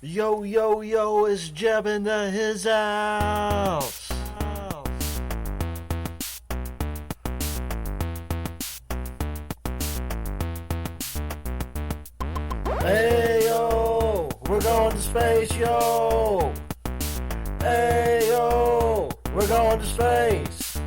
Yo, yo, yo, it's Jeb in his house. Hey, yo, we're going to space, yo. Hey, yo, we're going to space.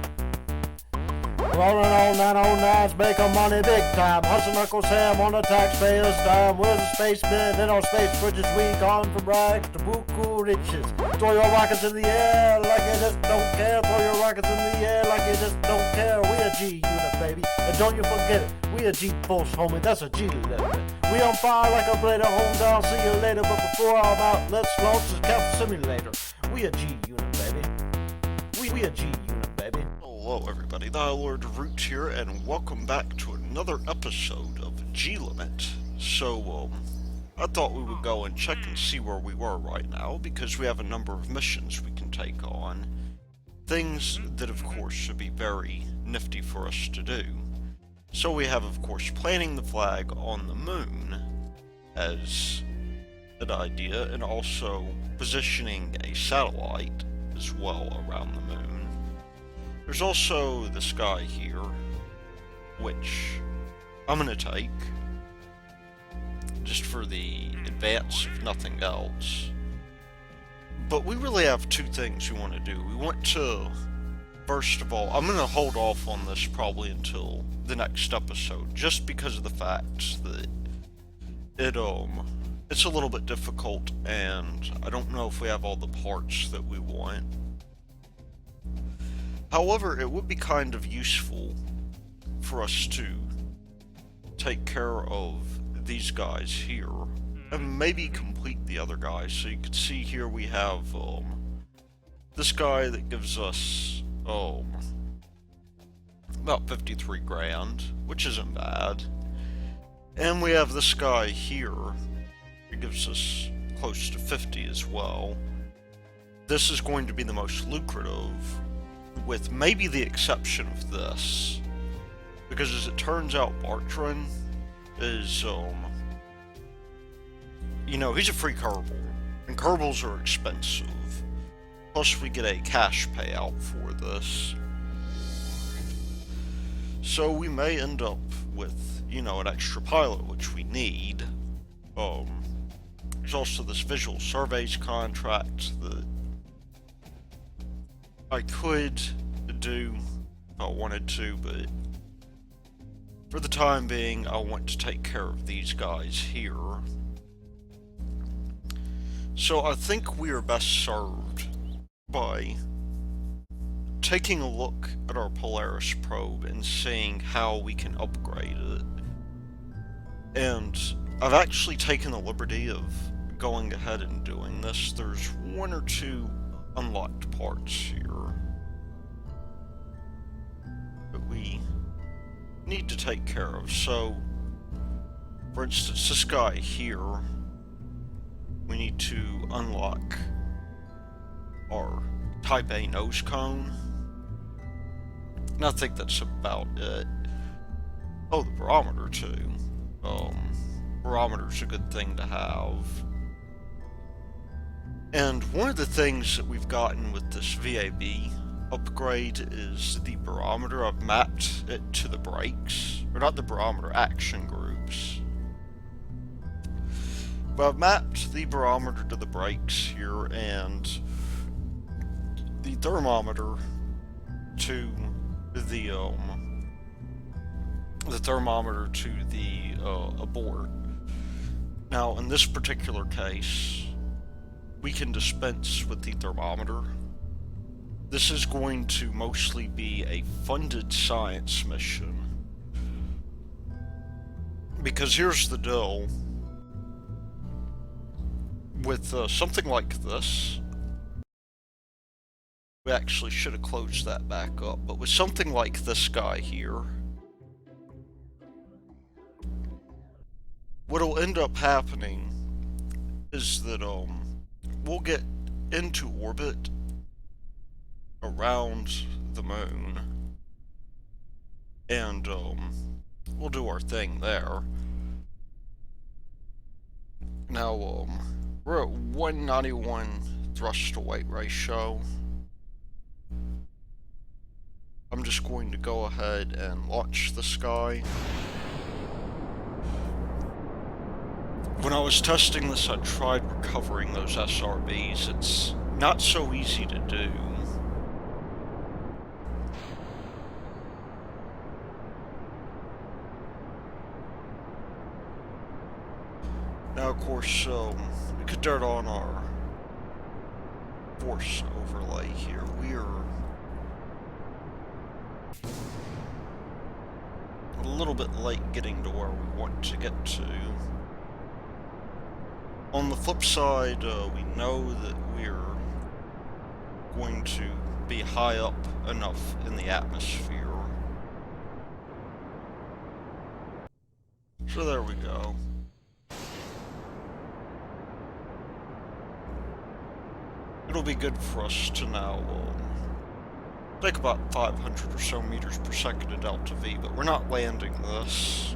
Rolling on 909s, making money big time. Hustle Uncle Sam on the taxpayer's dime. We're the spacemen in our space bridges. We gone from rags to buku riches. Throw your rockets in the air like you just don't care. Throw your rockets in the air like you just don't care. We a G unit, baby. And don't you forget it. We a G force, homie. That's a G level. We on fire like a blade of home down. See you later. But before I'm out, let's launch the Cap Simulator. We a G unit, baby. We a G unit, baby. Hello everybody, the Lord Root here, and welcome back to another episode of G-Limit. So, I thought we would go and check and see where we were right now, because we have a number of missions we can take on. Things that, of course, should be very nifty for us to do. So we have, of course, planting the flag on the moon as an idea, and also positioning a satellite as well around the moon. There's also this guy here, which I'm going to take, just for the advance, if nothing else. But we really have two things we want to do. We want to, first of all, I'm going to hold off on this probably until the next episode, just because of the fact that it's a little bit difficult, and I don't know if we have all the parts that we want. However, it would be kind of useful for us to take care of these guys here, and maybe complete the other guys. So you can see here we have this guy that gives us about 53 grand, which isn't bad. And we have this guy here, it gives us close to 50 as well. This is going to be the most lucrative, with maybe the exception of this, because as it turns out, Bartdrin is, he's a free Kerbal, and Kerbals are expensive. Plus we get a cash payout for this. So we may end up with, an extra pilot, which we need. There's also this visual surveys contract that I could do if I wanted to, but for the time being, I want to take care of these guys here. So I think we are best served by taking a look at our Polaris probe and seeing how we can upgrade it. And I've actually taken the liberty of going ahead and doing this. There's one or two unlocked parts here that we need to take care of. So, for instance, this guy here, we need to unlock our Type A nose cone. And I think that's about it. Oh, the barometer too. Barometer's a good thing to have. And one of the things that we've gotten with this VAB upgrade is the barometer. I've mapped it to the brakes, or not the barometer, action groups. But I've mapped the barometer to the brakes here, and the thermometer to the thermometer to the abort. Now, in this particular case, we can dispense with the thermometer. This is going to mostly be a funded science mission. Because here's the deal. With something like this, we actually should have closed that back up, but with something like this guy here, what'll end up happening is that we'll get into orbit around the moon, and we'll do our thing there. Now, We're at 191 thrust to weight ratio. I'm just going to go ahead and launch this guy. When I was testing this, I tried recovering those SRBs. It's not so easy to do. Now, of course, we could dirt on our force overlay here. We're a little bit late getting to where we want to get to. On the flip side, we know that we're going to be high up enough in the atmosphere. So there we go. It'll be good for us to now take about 500 or so meters per second to Delta V, but we're not landing this.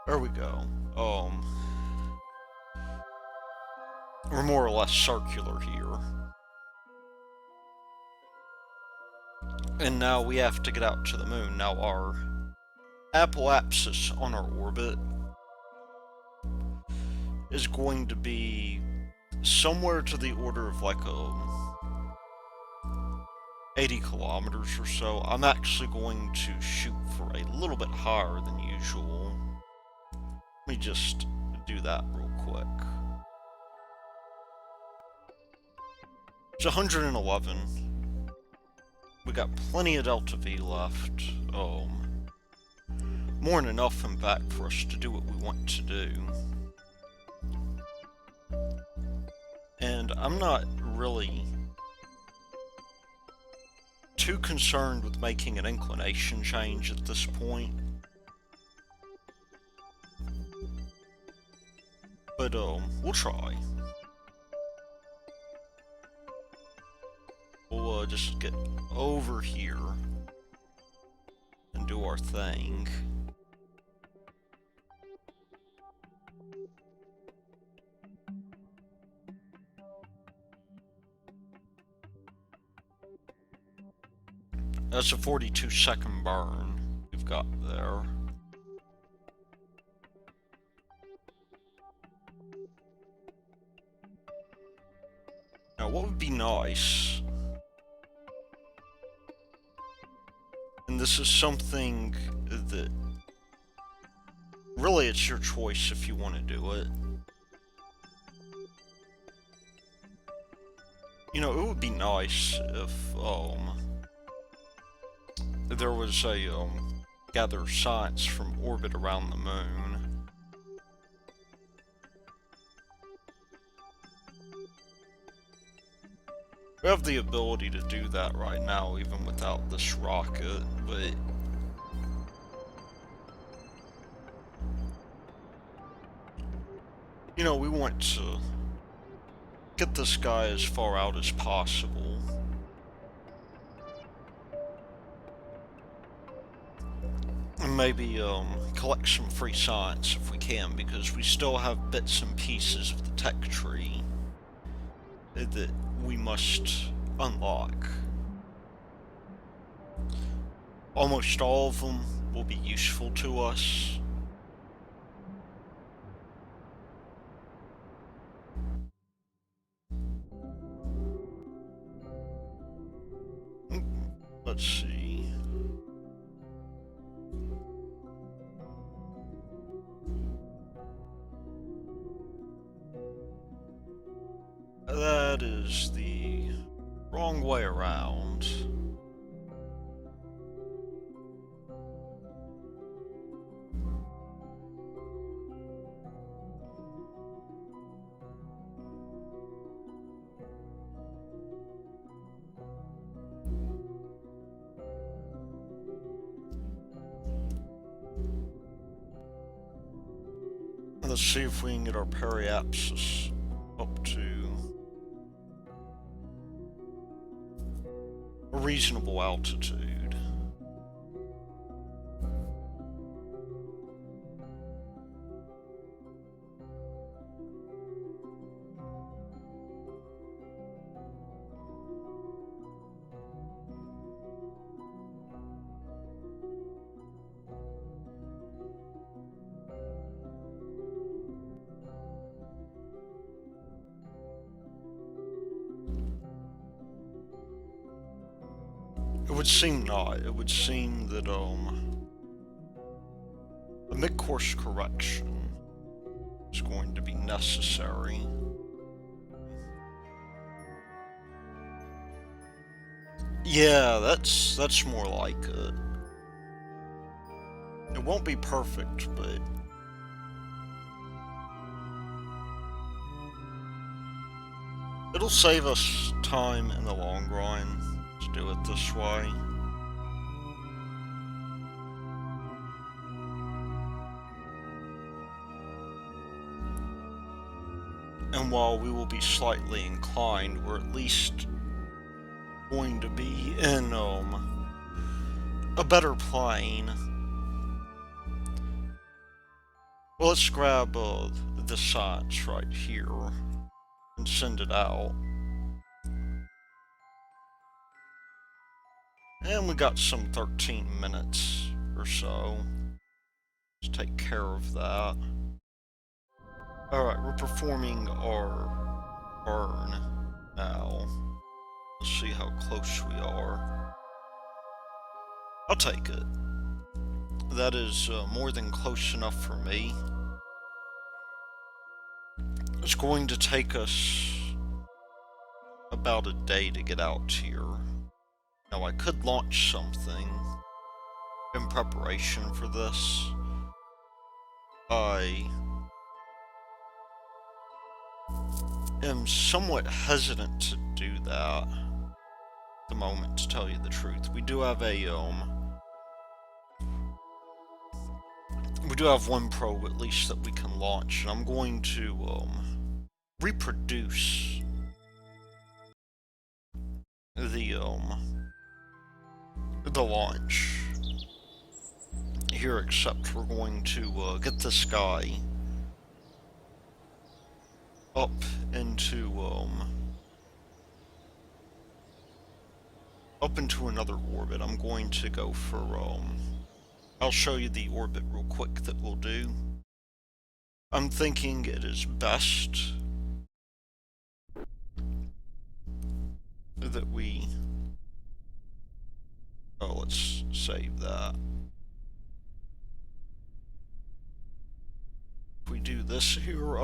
There we go. We're more or less circular here. And now we have to get out to the moon. Now our apoapsis on our orbit is going to be somewhere to the order of like 80 kilometers or so. I'm actually going to shoot for a little bit higher than usual. Let me just do that real quick. It's 111. We got plenty of Delta V left. More than enough, in fact, for us to do what we want to do. And I'm not really too concerned with making an inclination change at this point. But, we'll try. We'll, just get over here and do our thing. That's a 42-second burn we've got there. Now, what would be nice, and this is something that really it's your choice if you want to do it. You know, it would be nice if there was a gather science from orbit around the moon. We have the ability to do that right now, even without this rocket, but you know, we want to get this guy as far out as possible. And maybe collect some free science if we can, because we still have bits and pieces of the tech tree that we must unlock. Almost all of them will be useful to us. Let's see. That is the wrong way around. Let's see if we can get our periapsis up to a reasonable altitude. would seem not. It would seem that, a mid-course correction is going to be necessary. Yeah, that's more like it. It won't be perfect, but it'll save us time in the long run to do it this way. And while we will be slightly inclined, we're at least going to be in a better plane. Well, let's grab the science right here and send it out. And we got some 13 minutes or so. Let's take care of that. Alright, we're performing our burn now. Let's see how close we are. I'll take it. That is more than close enough for me. It's going to take us about a day to get out here. Now, I could launch something in preparation for this. I am somewhat hesitant to do that at the moment, to tell you the truth. We do have we do have one probe at least that we can launch, and I'm going to reproduce the launch here, except we're going to get this guy up into another orbit. I'm going to go for I'll show you the orbit real quick that we'll do. I'm thinking it is best that we... Oh, let's save that. If we do this here,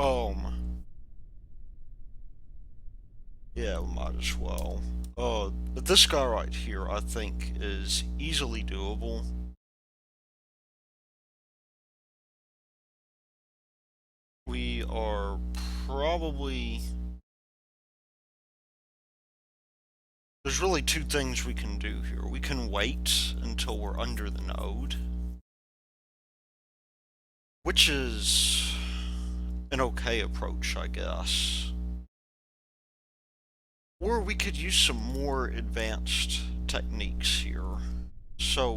yeah, we might as well. But this guy right here, I think, is easily doable. We are probably... There's really two things we can do here. We can wait until we're under the node, which is an okay approach, I guess. Or we could use some more advanced techniques here. So,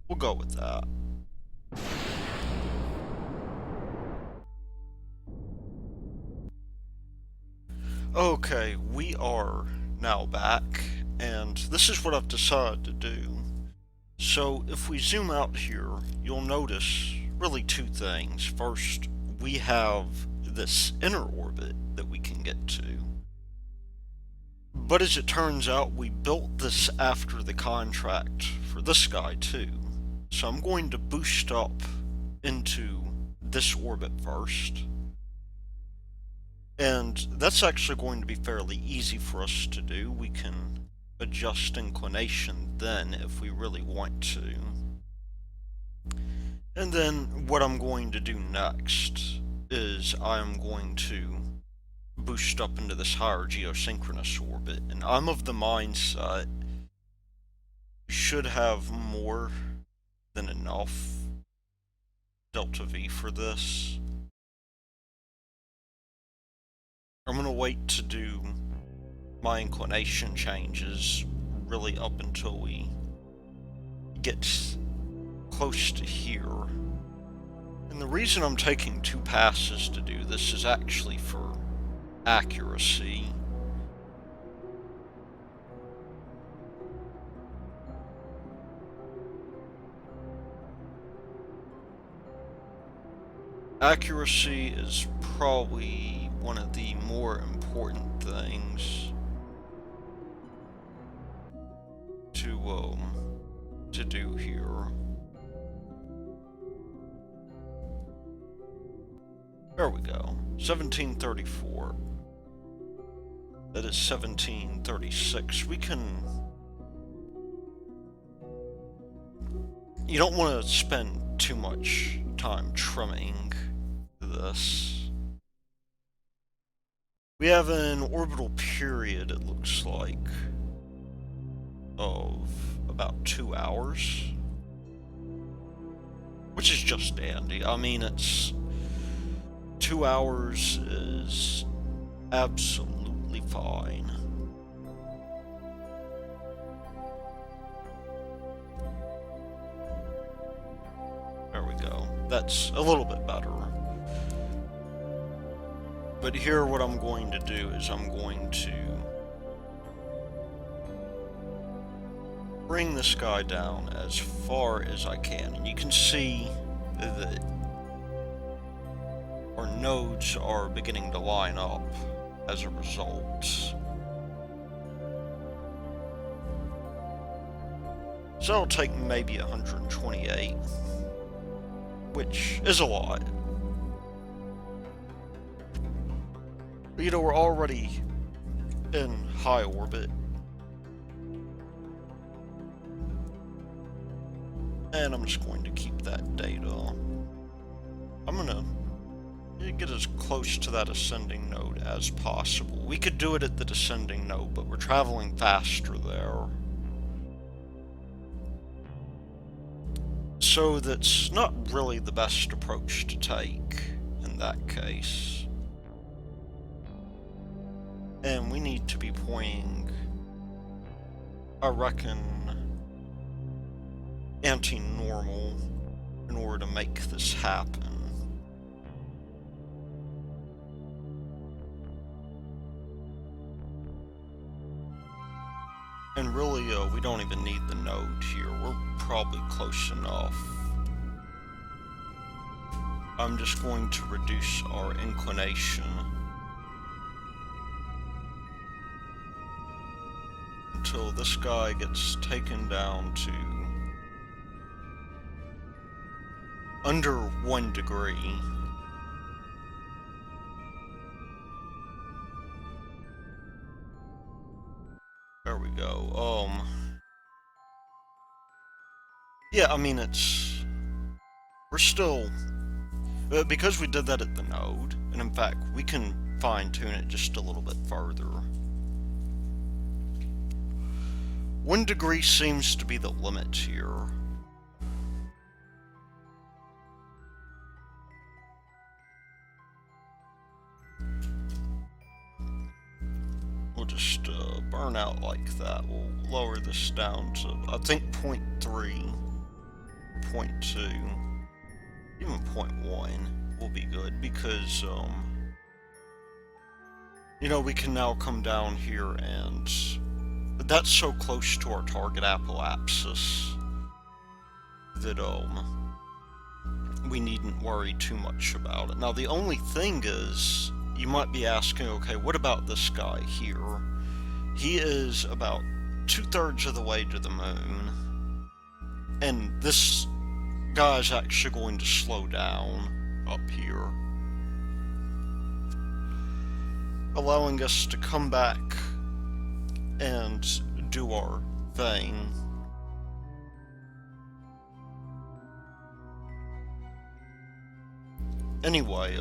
we'll go with that. Okay, we are now back, and this is what I've decided to do. So, if we zoom out here, you'll notice really two things. First, we have this inner orbit that we can get to. But as it turns out, we built this after the contract for this guy too. So I'm going to boost up into this orbit first. And that's actually going to be fairly easy for us to do. We can adjust inclination then if we really want to. And then what I'm going to do next is I'm going to boost up into this higher geosynchronous orbit. And I'm of the mindset you should have more than enough delta V for this. I'm going to wait to do my inclination changes really up until we get close to here. And the reason I'm taking 2 passes to do this is actually for accuracy. Accuracy is probably one of the more important things. to do here. There we go. 1734. That is 1736. We can... You don't want to spend too much time trimming this. We have an orbital period, it looks like, of about 2 hours. Which is just dandy. I mean, it's... 2 hours is absolutely fine. There we go. That's a little bit better. But here what I'm going to do is I'm going to bring this guy down as far as I can. And you can see that our nodes are beginning to line up as a result. So it'll take maybe 128, which is a lot. But, you know, we're already in high orbit. And I'm just going to keep that data. I'm gonna get as close to that ascending node as possible. We could do it at the descending node, but we're traveling faster there. So that's not really the best approach to take in that case. And we need to be pointing, I reckon, anti-normal in order to make this happen. And really, we don't even need the node here. We're probably close enough. I'm just going to reduce our inclination until this guy gets taken down to under 1 degree. There we go. Yeah, I mean, we're still, because we did that at the node, and in fact, we can fine-tune it just a little bit further. 1 degree seems to be the limit here. We'll just burn out like that. We'll lower this down to, I think, 0.3, 0.2, even 0.1 will be good because, you know, we can now come down here and that's so close to our target apoapsis that, we needn't worry too much about it. Now, the only thing is, you might be asking, okay, what about this guy here? He is about 2/3 of the way to the moon, and this guy is actually going to slow down up here, allowing us to come back and do our thing. Anyway,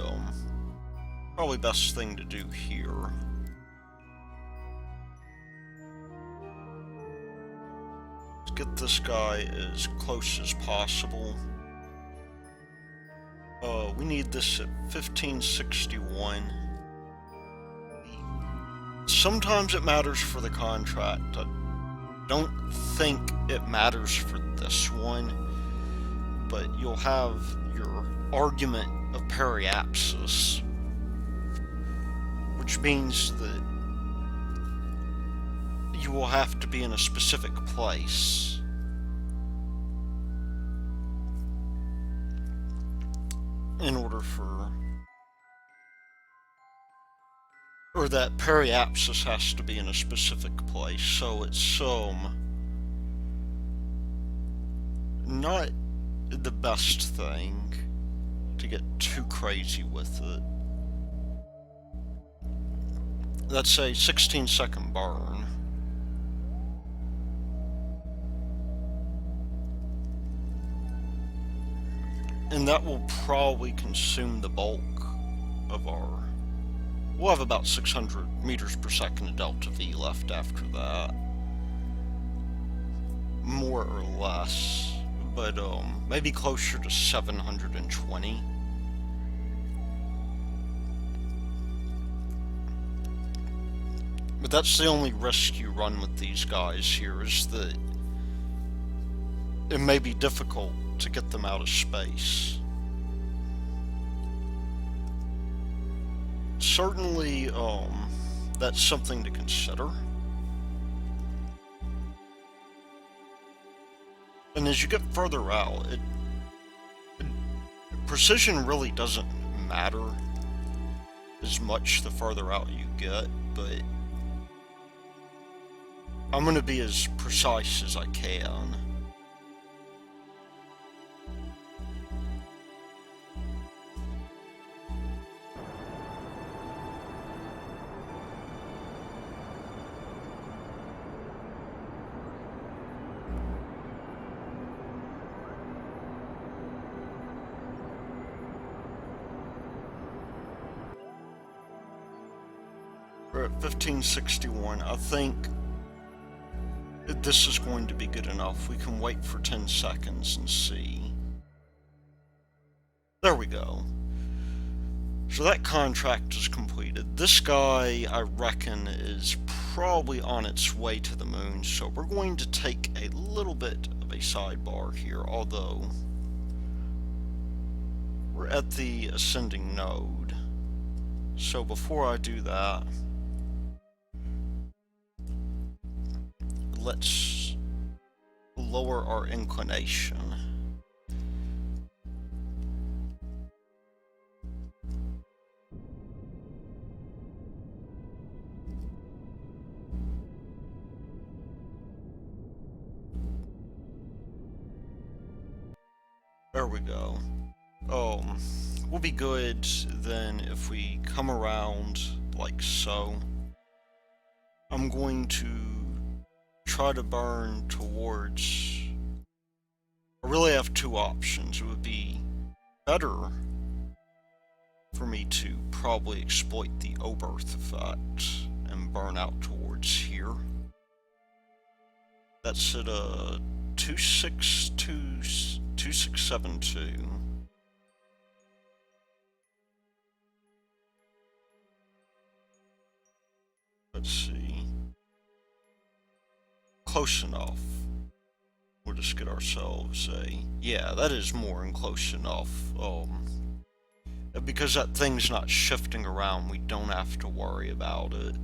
probably best thing to do here. Let's get this guy as close as possible. We need this at 1561. Sometimes it matters for the contract. I don't think it matters for this one, but you'll have your argument of periapsis, which means that you will have to be in a specific place. In order for, or that periapsis has to be in a specific place, so it's not the best thing to get too crazy with it. That's a 16-second burn. And that will probably consume the bulk of our... We'll have about 600 meters per second of delta V left after that. More or less. But, maybe closer to 720. But that's the only risk you run with these guys here, is that it may be difficult to get them out of space. Certainly, that's something to consider. And as you get further out, precision really doesn't matter as much the further out you get, but I'm going to be as precise as I can. We're at 1561. I think this is going to be good enough. We can wait for 10 seconds and see. There we go. So that contract is completed. This guy, I reckon, is probably on its way to the moon, so we're going to take a little bit of a sidebar here, although we're at the ascending node. So before I do that, let's lower our inclination. There we go. We'll be good then if we come around like so. I'm going to try to burn towards... I really have two options. It would be better for me to probably exploit the Oberth effect and burn out towards here. That's at a 2672. Let's see. Close enough. We'll just get ourselves a... Yeah, that is more than close enough. Because that thing's not shifting around, we don't have to worry about it.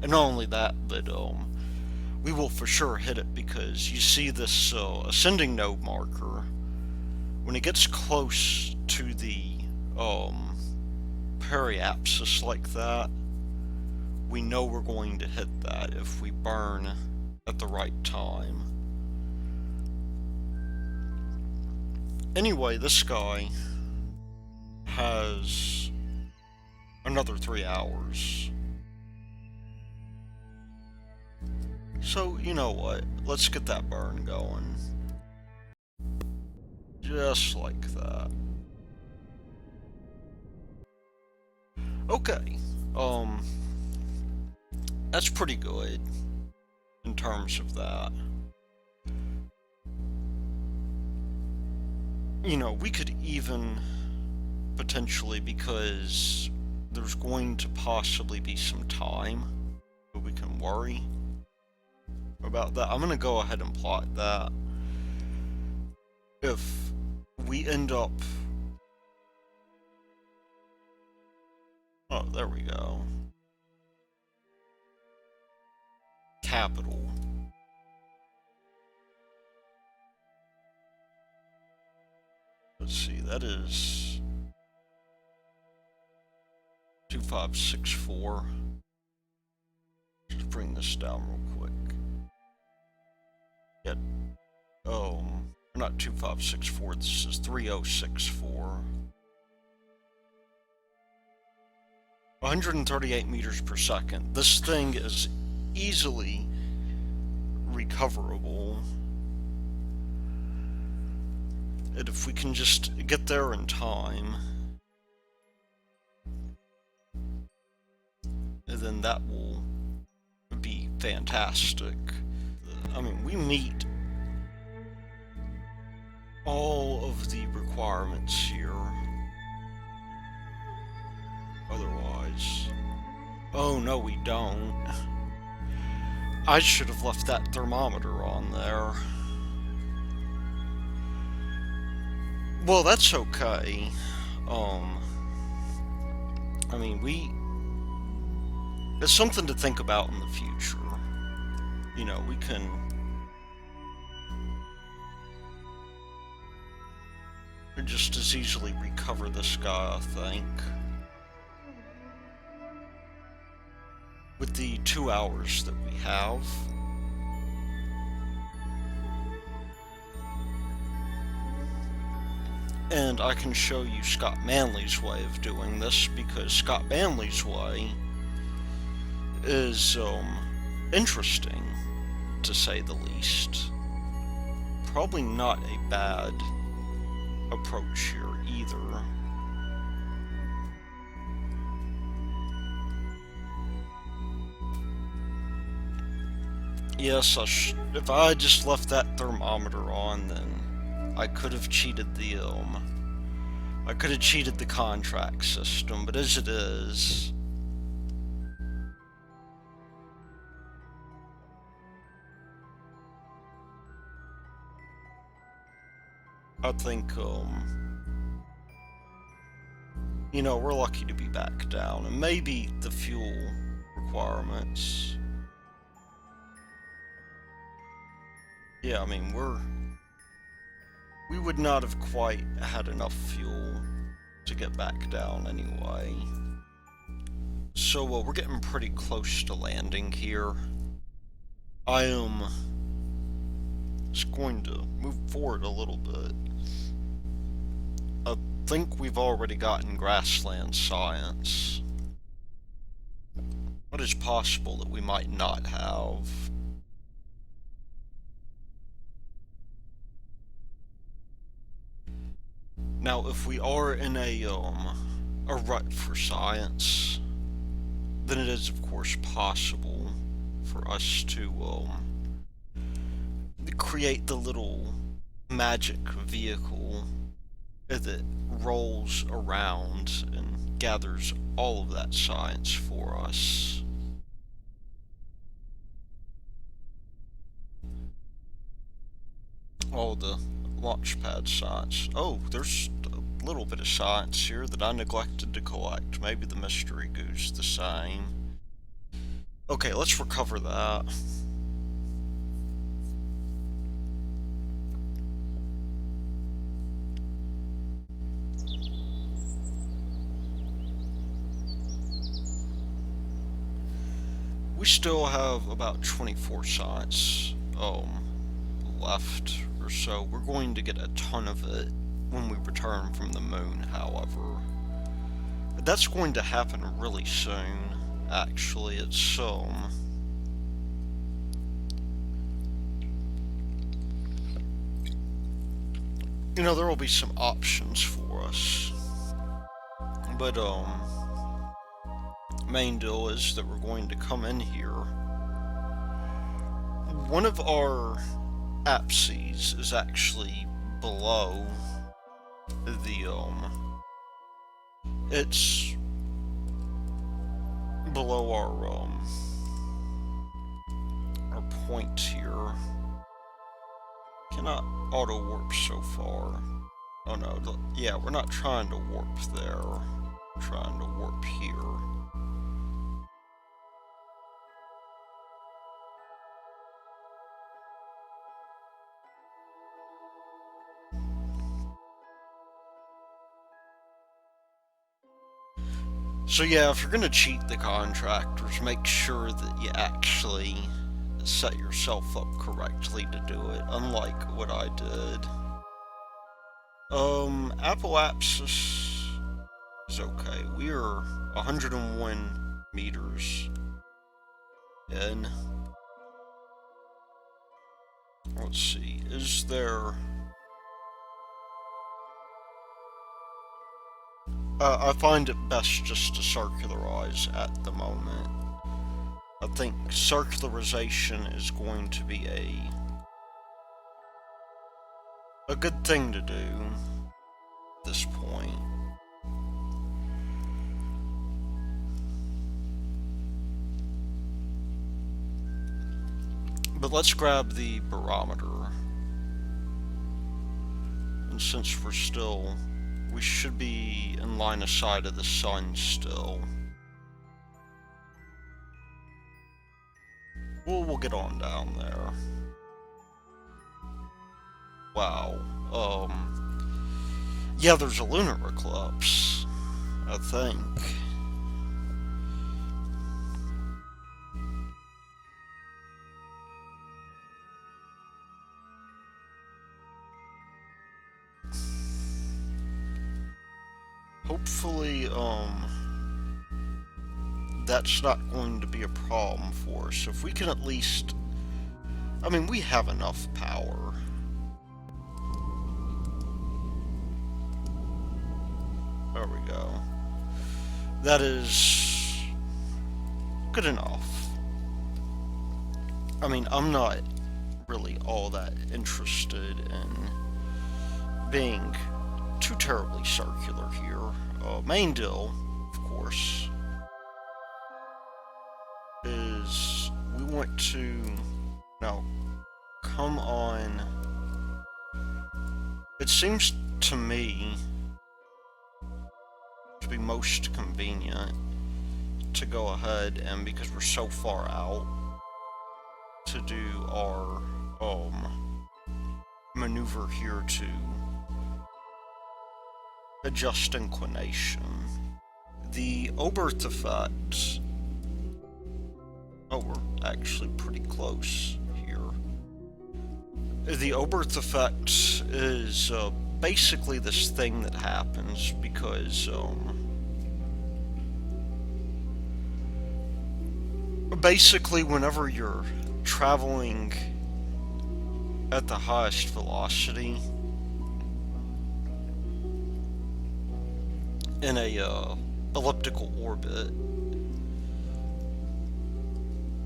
And not only that, but we will for sure hit it, because you see this ascending node marker. When it gets close to the periapsis like that, we know we're going to hit that if we burn at the right time. Anyway, this guy has another 3 hours. So, you know what? Let's get that burn going. Just like that. Okay. That's pretty good in terms of that. You know, we could even potentially, because there's going to possibly be some time where we can worry about that. I'm gonna go ahead and plot that. If we end up... Oh, there we go. Capital. Let's see, that is 2564. Just bring this down real quick. Yeah, not 2564, this is 3064. 138 meters per second. This thing is easily recoverable. And if we can just get there in time, then that will be fantastic. I mean, we meet all of the requirements here. Otherwise... Oh, no, we don't. I should have left that thermometer on there. Well, that's okay. I mean, it's something to think about in the future. You know, we can just as easily recover this guy, I think. With the 2 hours that we have. And I can show you Scott Manley's way of doing this, because Scott Manley's way is, interesting, to say the least. Probably not a bad approach here either. Yes, if I had just left that thermometer on, then I could have cheated the, I could have cheated the contract system, but as it is, I think, you know, we're lucky to be back down, and maybe the fuel requirements. Yeah, I mean, we would not have quite had enough fuel to get back down anyway. So, we're getting pretty close to landing here. I am just going to move forward a little bit. I think we've already gotten grassland science. What is possible that we might not have? Now, if we are in a rut for science, then it is, of course, possible for us to, create the little magic vehicle that rolls around and gathers all of that science for us. All the launchpad science. Oh, there's a little bit of science here that I neglected to collect. Maybe the mystery goo's the same. Okay, let's recover that. We still have about 24 science left or so. We're going to get a ton of it when we return from the moon, however. That's going to happen really soon, actually. It's, you know, there will be some options for us. But, main deal is that we're going to come in here. One of our apses is actually below the, it's below our point here. Cannot auto warp so far. Oh no, yeah, we're not trying to warp there. We're trying to warp here. So yeah, if you're gonna cheat the contractors, make sure that you actually set yourself up correctly to do it, unlike what I did. Apoapsis is okay. We are 101 meters in. Let's see, is there... I find it best just to circularize at the moment. I think circularization is going to be a good thing to do at this point. But let's grab the barometer. And since we should be in line of sight of the sun still. We'll get on down there. Wow. Yeah, there's a lunar eclipse, I think. Hopefully, that's not going to be a problem for us. If we can at least... I mean, we have enough power. There we go. That is good enough. I mean, I'm not really all that interested in being too terribly circular here. Main deal, of course, is we want to now come on. It seems to me to be most convenient to go ahead and, because we're so far out, to do our maneuver here to adjust inclination. The Oberth effect... Oh, we're actually pretty close here. The Oberth effect is basically this thing that happens because basically whenever you're traveling at the highest velocity in a elliptical orbit,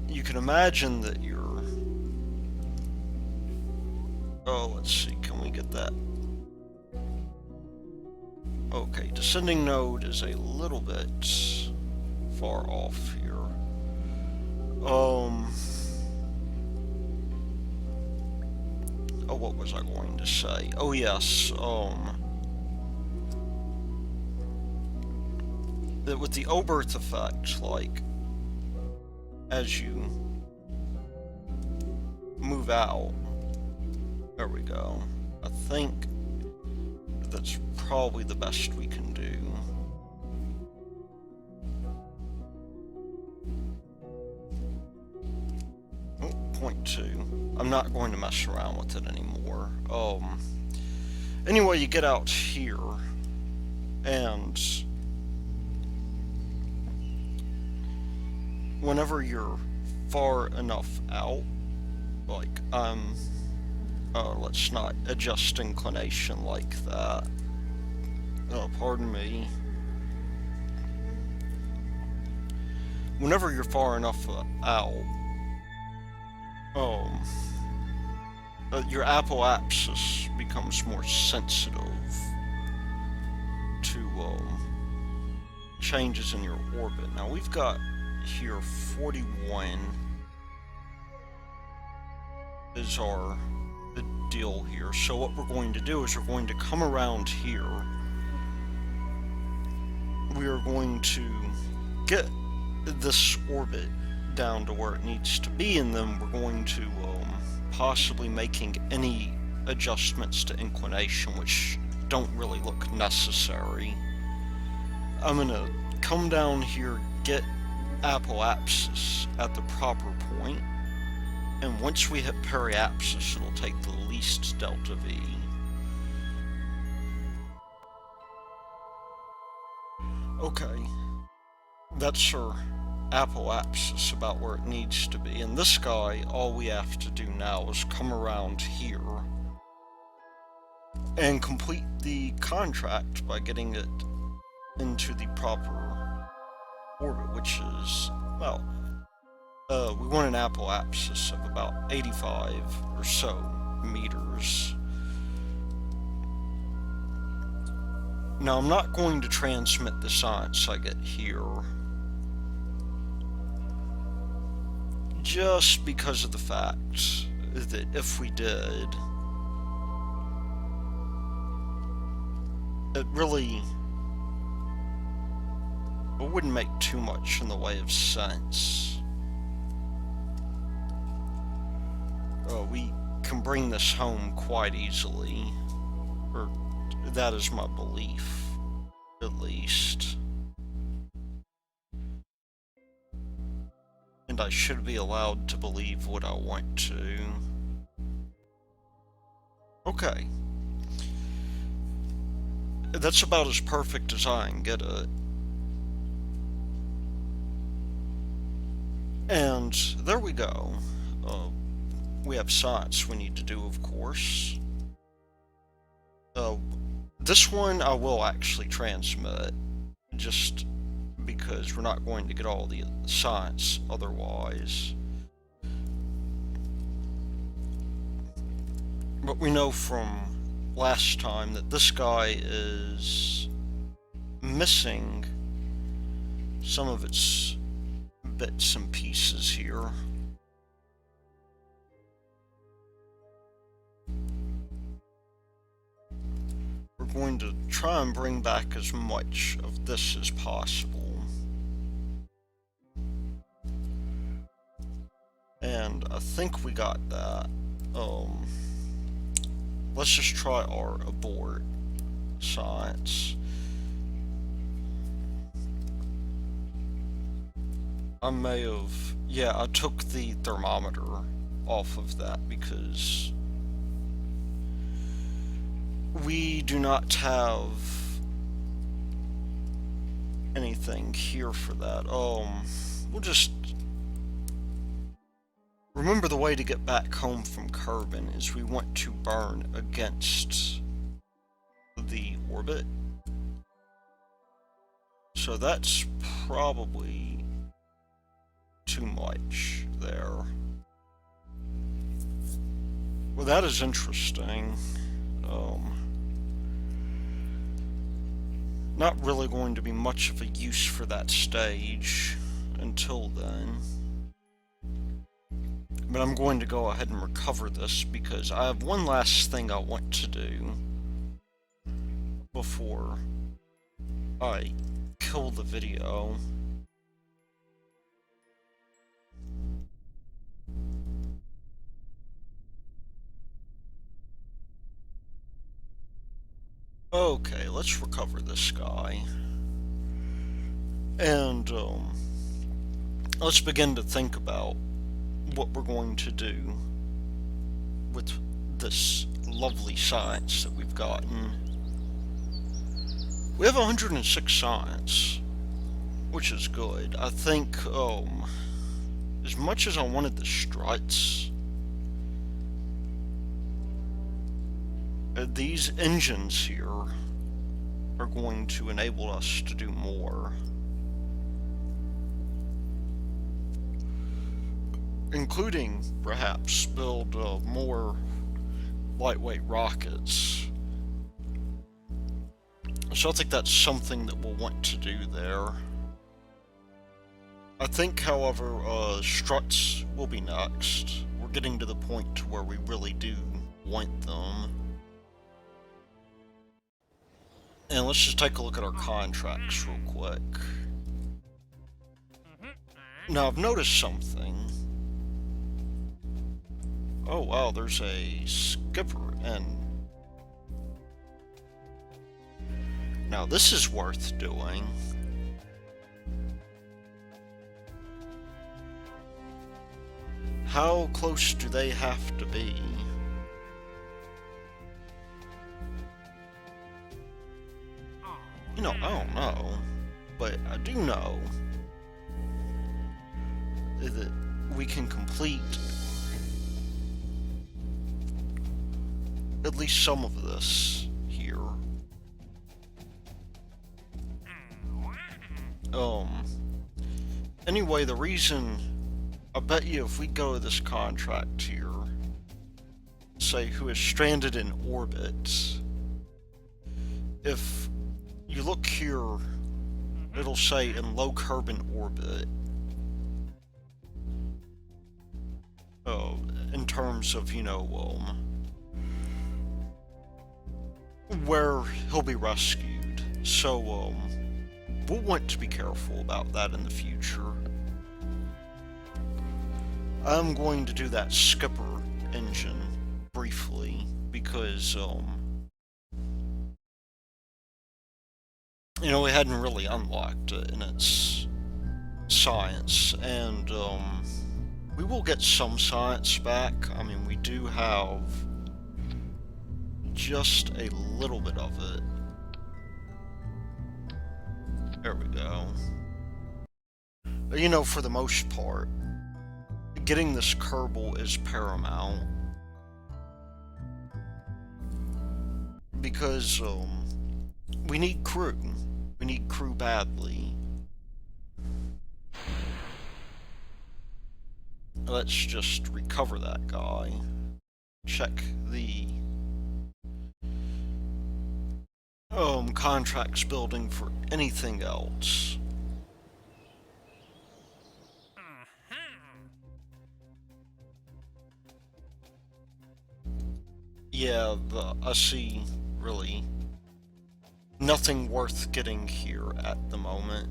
you can imagine that you're... Oh, let's see, can we get that? Okay, descending node is a little bit far off here. Oh, what was I going to say? Oh, yes, that with the Oberth effect, like, as you move out, there we go. I think that's probably the best we can do. Oh, 0.2. I'm not going to mess around with it anymore. Anyway, you get out here, and whenever you're far enough out, like, let's not adjust inclination like that. Oh, pardon me. Whenever you're far enough out, your apoapsis becomes more sensitive to changes in your orbit. Now we've got here 41 is the deal here. So what we're going to do is we're going to come around here. We are going to get this orbit down to where it needs to be, and then we're going to possibly making any adjustments to inclination, which don't really look necessary. I'm gonna come down here, get apoapsis at the proper point, And once we hit periapsis, it'll take the least delta V. Okay, that's our apoapsis about where it needs to be. And this guy, all we have to do now is come around here and complete the contract by getting it into the proper orbit, which is, well, we want an apoapsis of about 85 or so meters. Now, I'm not going to transmit the science I get here, just because of the fact that if we did, it wouldn't make too much in the way of sense. We can bring this home quite easily, or that is my belief, at least. And I should be allowed to believe what I want to. Okay. That's about as perfect as I can get it. And there we go. We have science we need to do, of course. This one I will actually transmit, just because we're not going to get all the science otherwise. But we know from last time that this guy is missing some of its bits and pieces here. We're going to try and bring back as much of this as possible. And I think we got that. Let's just try our abort science. I may have... yeah, I took the thermometer off of that because we do not have anything here for that. We'll just... remember, the way to get back home from Kerbin is we want to burn against the orbit. So that's probably too much there. Well, that is interesting. Not really going to be much of a use for that stage until then. But I'm going to go ahead and recover this because I have one last thing I want to do before I kill the video. Okay, let's recover this guy. And, let's begin to think about what we're going to do with this lovely science that we've gotten. We have 106 science, which is good. I think, as much as I wanted the struts, these engines here are going to enable us to do more. Including, perhaps, build more lightweight rockets. So I think that's something that we'll want to do there. I think, however, struts will be next. We're getting to the point to where we really do want them. And let's just take a look at our contracts real quick. Now, I've noticed something. Oh wow, there's a skipper, and now this is worth doing. How close do they have to be? You know, I don't know, but I do know that we can complete at least some of this here. Anyway, the reason, I bet you if we go to this contract here, say who is stranded in orbit, if you look here, it'll say in low carbon orbit. In terms of, you know, where he'll be rescued. So, we'll want to be careful about that in the future. I'm going to do that skipper engine briefly because, you know, we hadn't really unlocked it in its science, and, we will get some science back. I mean, we do have just a little bit of it. There we go. You know, for the most part, getting this Kerbal is paramount. Because, we need crew. We need crew badly. Let's just recover that guy. Check the contracts building for anything else. Yeah, I see really nothing worth getting here at the moment.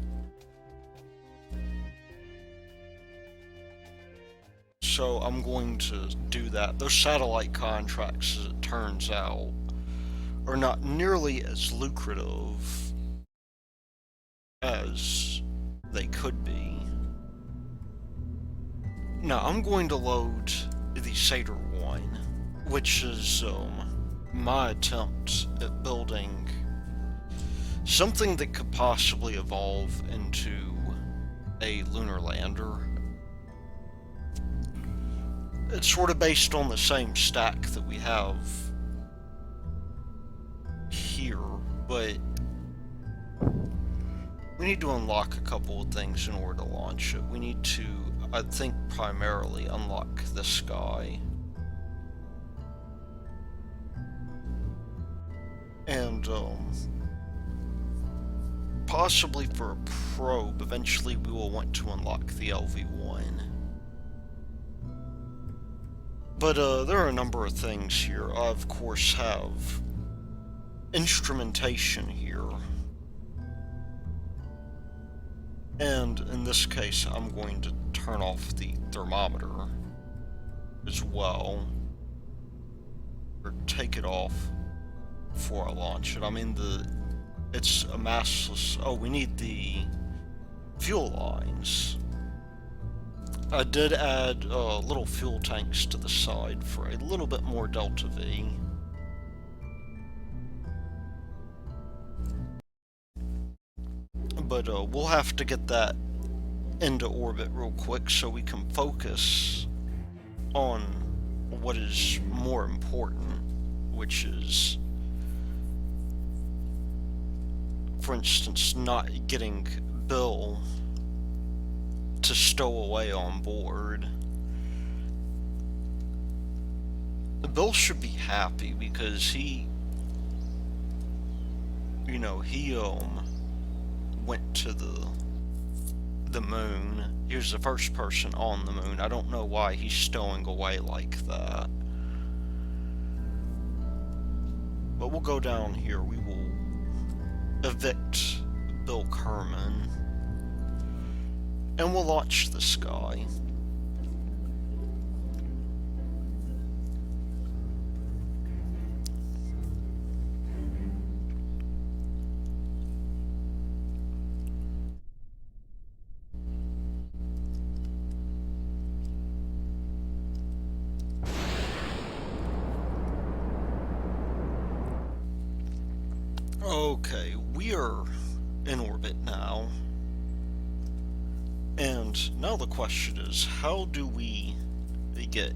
So I'm going to do that. Those satellite contracts, as it turns out, are not nearly as lucrative as they could be. Now I'm going to load the Satyr 1, which is my attempt at building something that could possibly evolve into a lunar lander. It's sort of based on the same stack that we have here, but we need to unlock a couple of things in order to launch it. We need to, I think, primarily unlock this guy. And, possibly for a probe, eventually we will want to unlock the LV-1. But, there are a number of things here. I, of course, have instrumentation here. And, in this case, I'm going to turn off the thermometer as well. Or take it off before I launch it. I mean, it's a massless... Oh, we need the fuel lines. I did add little fuel tanks to the side for a little bit more Delta V. But we'll have to get that into orbit real quick so we can focus on what is more important, which is, for instance, not getting Bill to stow away on board. Bill should be happy because he, you know, he went to the moon. He was the first person on the moon. I don't know why he's stowing away like that. But we'll go down here. We will evict Bill Kerman. And we'll launch this guy. Okay, we are in orbit now. And now the question is, how do we get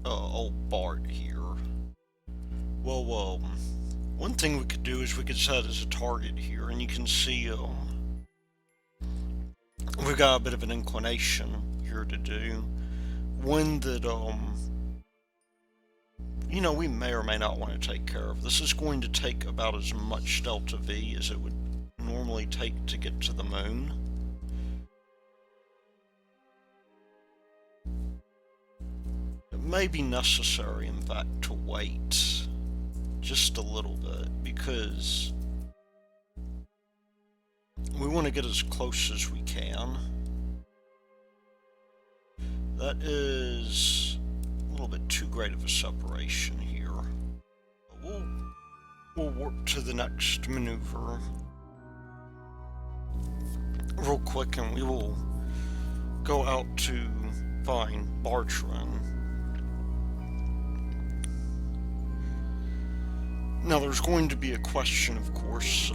old Bart here? Well, one thing we could do is we could set as a target here, and you can see we've got a bit of an inclination here to do. One that, we may or may not want to take care of. This is going to take about as much delta V as it would normally take to get to the moon. It may be necessary, in fact, to wait just a little bit, because we want to get as close as we can. That is a little bit too great of a separation here. We'll warp to the next maneuver real quick, and we will go out to find Bartdrin. Now, there's going to be a question, of course,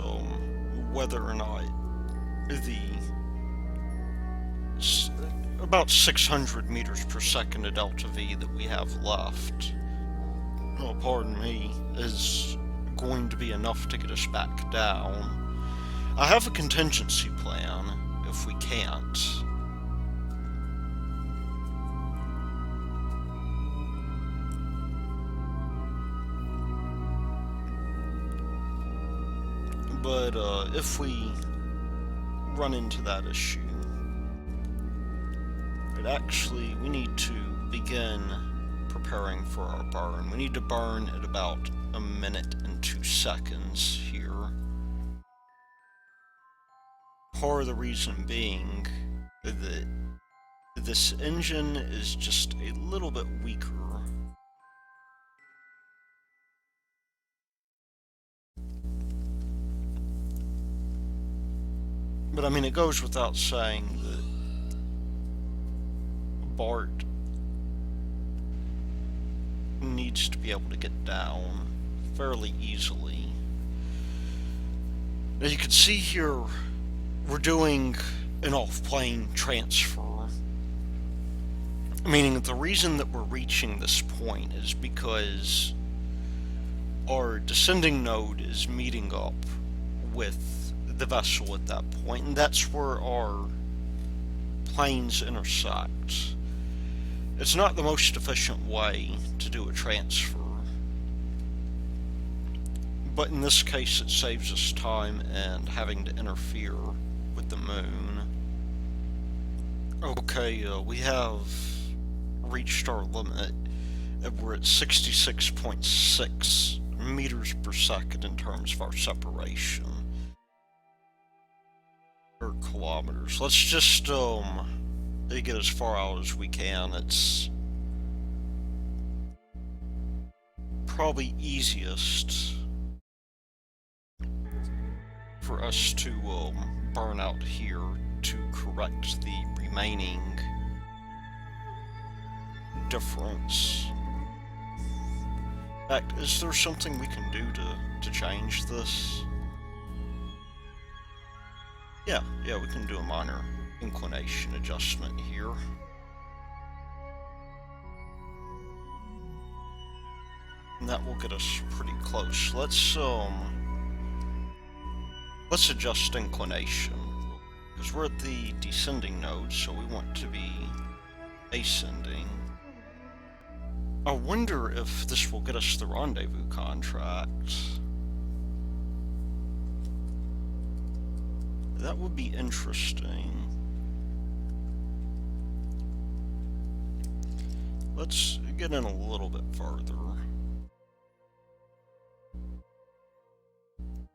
whether or not the about 600 meters per second of delta V that we have left, oh, pardon me, is going to be enough to get us back down. I have a contingency plan if we can't. But if we run into that issue, we need to begin preparing for our burn. We need to burn at about 1 minute and 2 seconds here. Part of the reason being that this engine is just a little bit weaker. But I mean, it goes without saying that Bart needs to be able to get down fairly easily. As you can see here, we're doing an off-plane transfer. Meaning that the reason that we're reaching this point is because our descending node is meeting up with the vessel at that point, and that's where our planes intersect. It's not the most efficient way to do a transfer, but in this case it saves us time and having to interfere with the moon. Okay, we have reached our limit, and we're at 66.6 meters per second in terms of our separation. Or kilometers. Let's just get as far out as we can. It's probably easiest for us to burn out here to correct the remaining difference. In fact, is there something we can do to change this? Yeah, we can do a minor inclination adjustment here. And that will get us pretty close. Let's adjust inclination, because we're at the descending node, so we want to be ascending. I wonder if this will get us the rendezvous contract. That would be interesting. Let's get in a little bit further.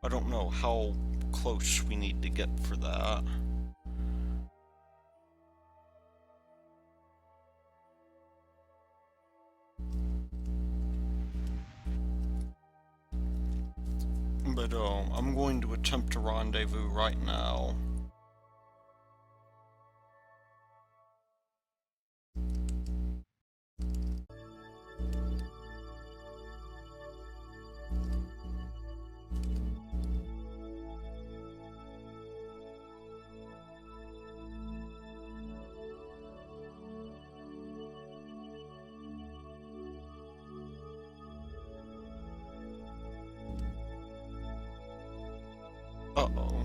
I don't know how close we need to get for that. But I'm going to attempt a rendezvous right now. Uh-oh.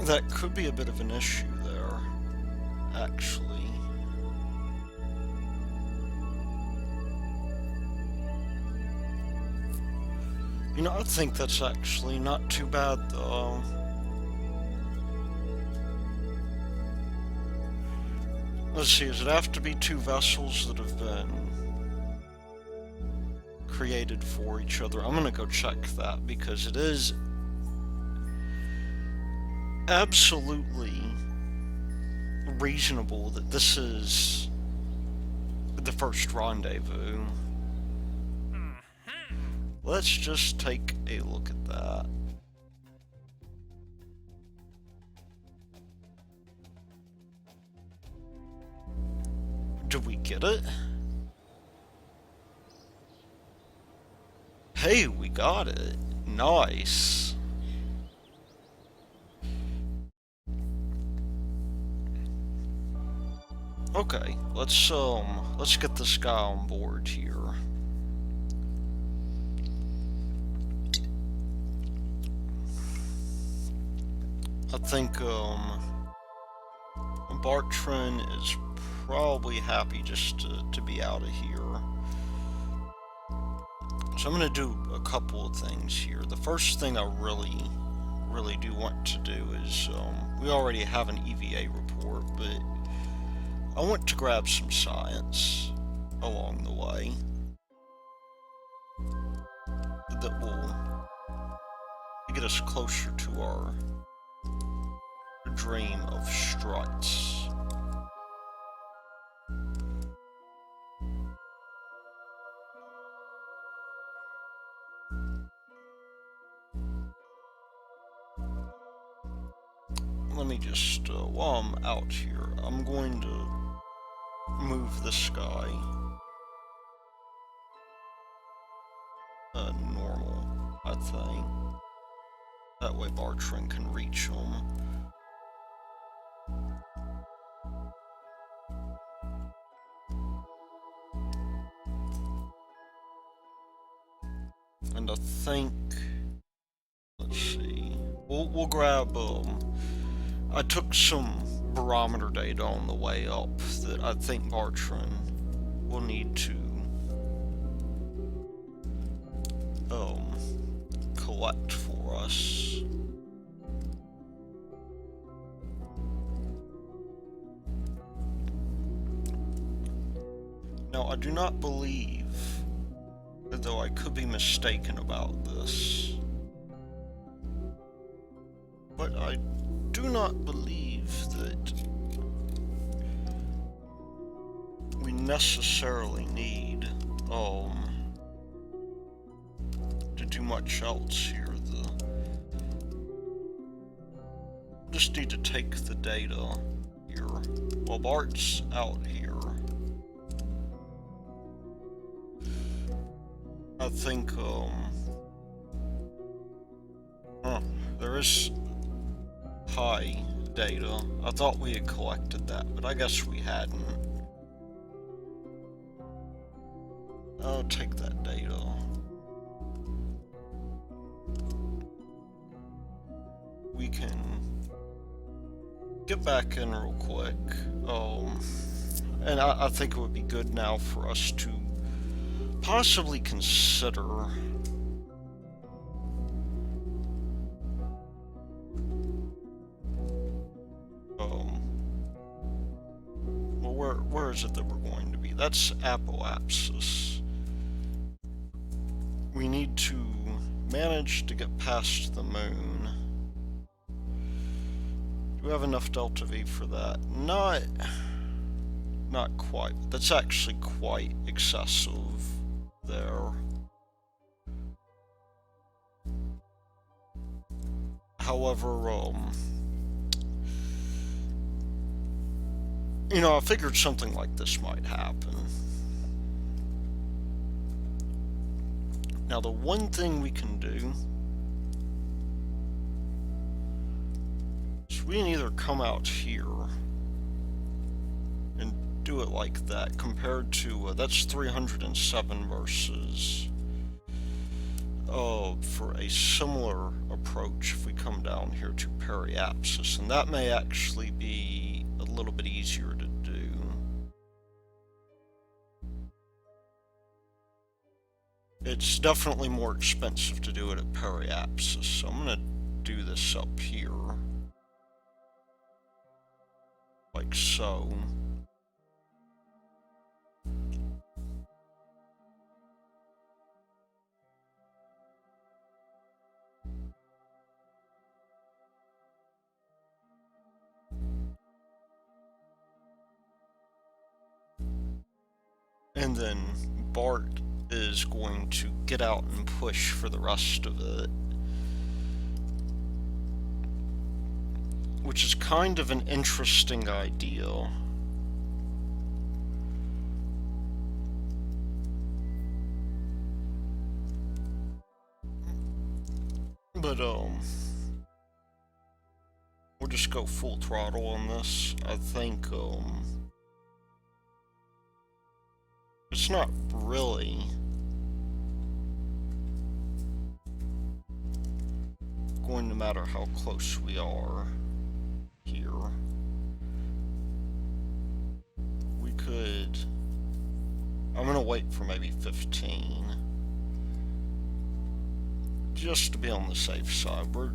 That could be a bit of an issue there, actually. You know, I think that's actually not too bad, though. Let's see, does it have to be two vessels that have been created for each other? I'm gonna go check that, because it is absolutely reasonable that this is the first rendezvous. Let's just take a look at that. Did we get it? Hey, we got it. Nice. Okay, let's get this guy on board here. I think, Bartdrin is probably happy just to be out of here. So I'm gonna do a couple of things here. The first thing I really do want to do is, we already have an EVA report, but I want to grab some science along the way that will get us closer to our dream of struts. Let me just, while I'm out here, I'm going to move this guy normal, I think. That way Bartdrin can reach him. And I think, let's see, we'll grab, I took some barometer data on the way up that I think Bartdrin will need to collect for us. Now, I do not believe, though I could be mistaken about this, but I do not believe that we necessarily need to do much else here. Just need to take the data here while Bart's out here. I think there is high data. I thought we had collected that, but I guess we hadn't. I'll take that data. We can get back in real quick. And I think it would be good now for us to possibly consider well, where is it that we're going to be? That's Apoapsis. We need to manage to get past the moon. Do we have enough delta V for that? Not quite. That's actually quite excessive there. However, you know, I figured something like this might happen. Now, the one thing we can do is we can either come out here and do do it like that compared to, that's 307 versus, for a similar approach if we come down here to periapsis, and that may actually be a little bit easier to do. It's definitely more expensive to do it at periapsis, so I'm going to do this up here, like so. And then Bart is going to get out and push for the rest of it, which is kind of an interesting idea. But we'll just go full throttle on this. I think it's not really going to matter how close we are here. We could, I'm gonna wait for maybe 15 just to be on the safe side. We're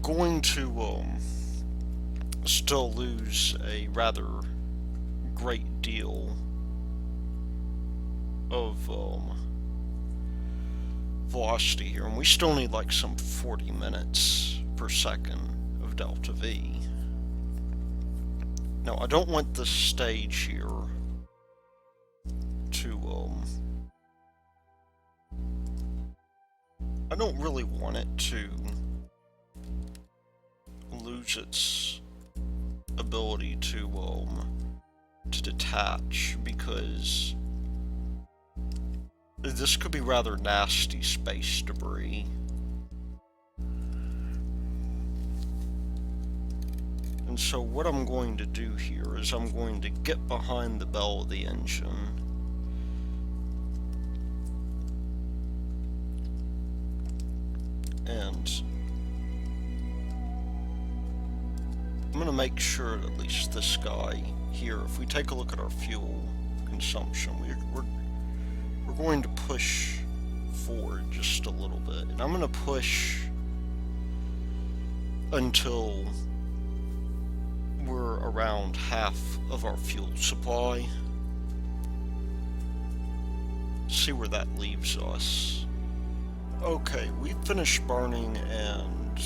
going to still lose a rather great deal of velocity here, and we still need like some 40 minutes per second of delta V. Now, I don't want this stage here to I don't really want it to lose its ability to detach, because this could be rather nasty space debris. And so what I'm going to do here is I'm going to get behind the bell of the engine and I'm going to make sure at least this guy here, if we take a look at our fuel consumption, we're going to push forward just a little bit, and I'm going to push until we're around half of our fuel supply. See where that leaves us. Okay, we finished burning, and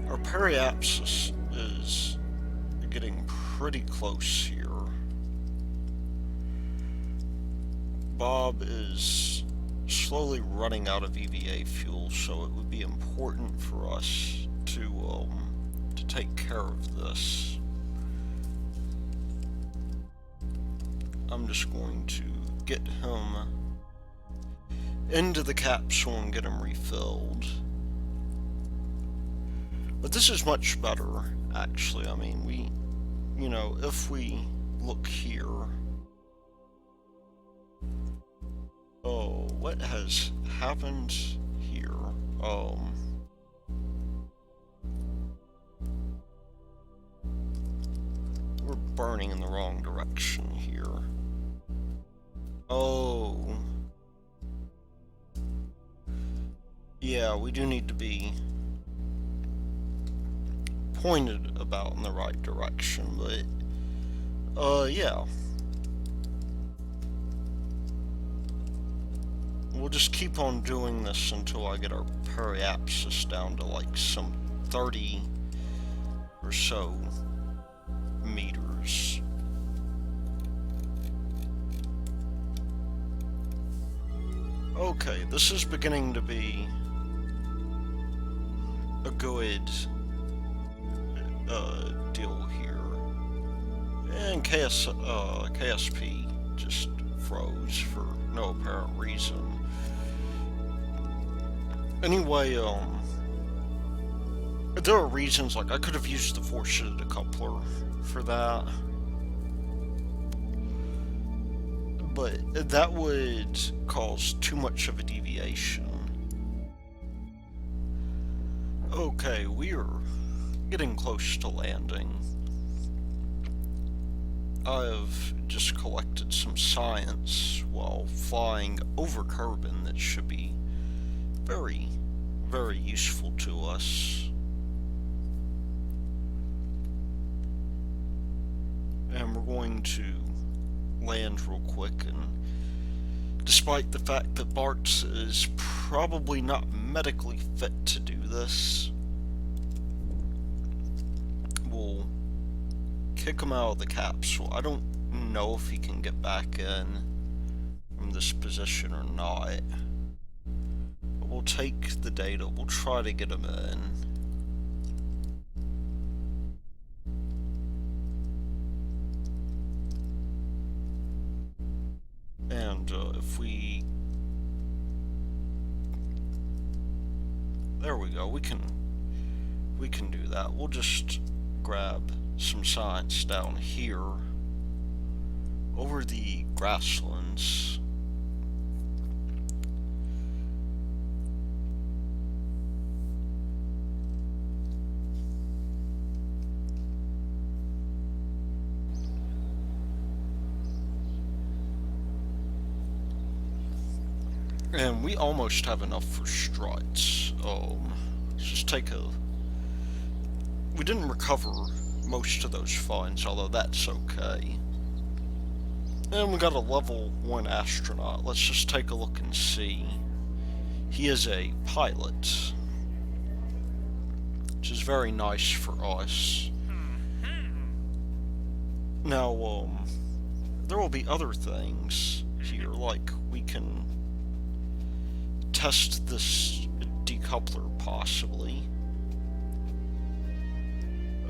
our periapsis is getting pretty close here. Bob is slowly running out of EVA fuel, so it would be important for us to take care of this. I'm just going to get him into the capsule and get him refilled. But this is much better, actually. I mean, you know, if we look here, oh, what has happened here? We're burning in the wrong direction here. Oh. Yeah, we do need to be pointed about in the right direction, but, yeah. We'll just keep on doing this until I get our periapsis down to like some 30 or so meters. Okay, this is beginning to be a good deal here. And KSP just froze for no apparent reason. Anyway, There are reasons, like I could have used the four-shitted decoupler for that. But that would cause too much of a deviation. Okay, we're getting close to landing. I've just collected some science while flying over Kerbin that should be very, very useful to us. And we're going to land real quick, and despite the fact that Bart is probably not medically fit to do this, we'll kick him out of the capsule. I don't know if he can get back in from this position or not, but we'll take the data, we'll try to get him in. And if we... There we go, we can do that. We'll just grab some science down here over the grasslands. And we almost have enough for struts. Let's just take a... We didn't recover most of those finds, although that's okay. And we got a level 1 astronaut. Let's just take a look and see. He is a pilot, which is very nice for us. Now, there will be other things here, like we can test this decoupler, possibly.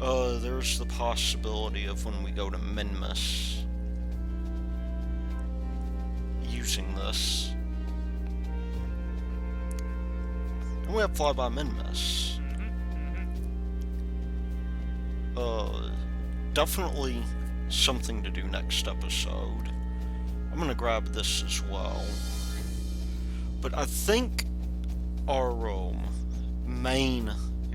There's the possibility of when we go to Minmus using this. And we have flyby Minmus. Definitely something to do next episode. I'm gonna grab this as well. But I think our main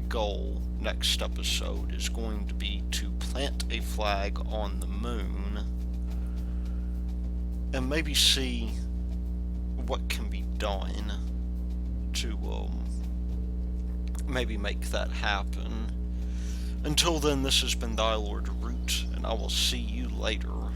goal next episode is going to be to plant a flag on the moon and maybe see what can be done to maybe make that happen. Until then, this has been Thy Lord Root, and I will see you later.